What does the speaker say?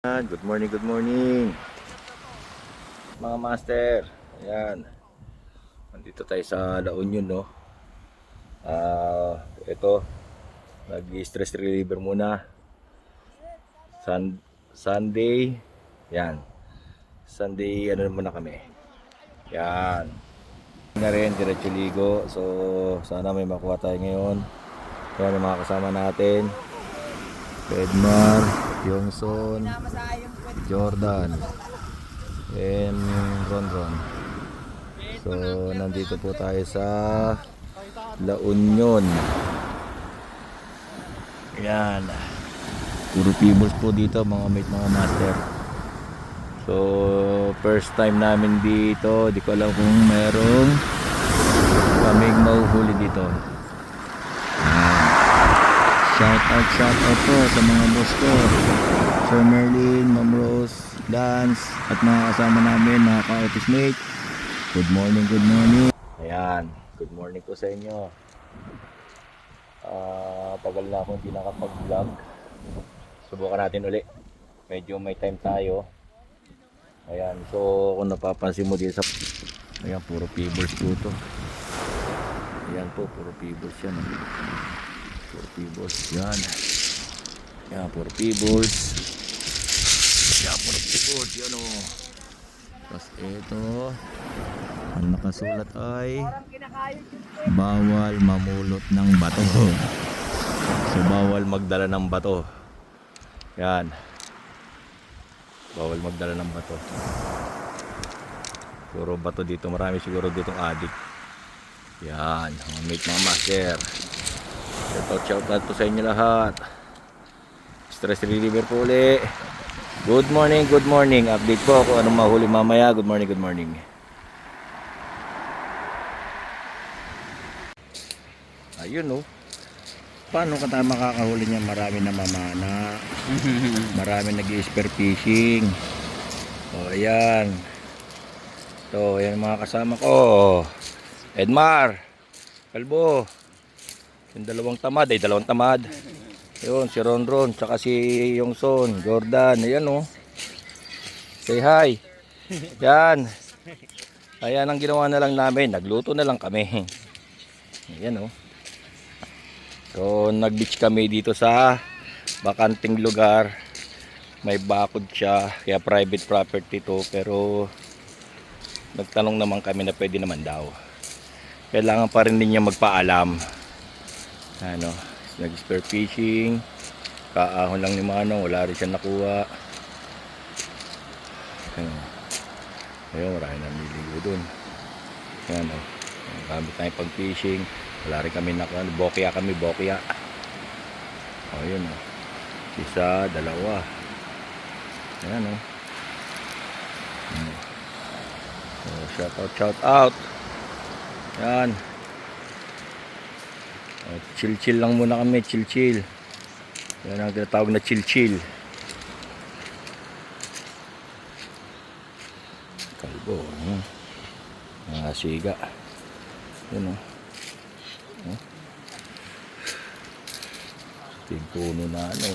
Good morning, good morning mga master. Ayan, nandito tayo sa La Union, no. Ito, nag-stress reliever muna. Sunday. Yan, Sunday ano muna kami. Yan na rin, diretso ligo. So sana may makuha tayo ngayon. Yan yung mga kasama natin: Edmar, Yongson, Jordan, and Ron. So nandito po tayo sa La Union. Ayan, puro peoples po dito, mga mate, mga master. So first time namin dito. Di ko alam kung merong kaming mahuhuli dito. Shout out po sa mga boss ko, Sir Merlin, Ma'am Rose, Lance, at mga kasama namin, mga ka-office mate. Good morning. Ayan, good morning po sa inyo. Tagal na akong hindi nakapag-vlog. Subukan natin uli. Medyo may time tayo. Ayan, so kung napapansin mo dito sa... Ayan, puro pebbles po to. Ayan po, puro pebbles yan. Puro pebbles yan. Ayan, puro pebbles. Ayan, puro pebbles yan, o. Tapos ito, ang nakasulat ay bawal mamulot ng bato. So bawal magdala ng bato. Yan, bawal magdala ng bato. Puro bato dito. Marami siguro ditong adik. Yan, mga mate, mga master. Shout out po sa inyo lahat. Stress reliever po uli. Good morning. Update po kung anong mahuli mamaya. Good morning. Ayun, oh. Paano ka tayo makakahuli niya? Marami na mamana. Marami nag-i-spear fishing. O, ayan. So, ayan mga kasama ko. Edmar, Kalbo. Yung dalawang tamad. Yun, si Ron, tsaka si Yongson, Jordan. Ayan, oh. Say hi. Yan. Ayan ang ginawa na lang namin. Nagluto na lang kami. Ayan, oh. So nag-beach kami dito sa bakanting lugar. May bakod siya, kaya private property to. Pero nagtanong naman kami na pwede naman daw. Kailangan pa rin niya magpaalam. Ano, nag-spear fishing. Kaahon lang ni Manong, wala rin siya nakuha. Ayun, marami na niligo dun. Ayan, oh. Gamit tayo pag fishing. Wala rin kami nakuha. Bokya. O, yun, oh. Isa, dalawa. Ayan, oh. So, shout out. Ayan. Chill lang muna kami. Chill. Yan ang tinatawag na chill. Kalbo. Mga siga. Yun, oh. Tigpuno na ano.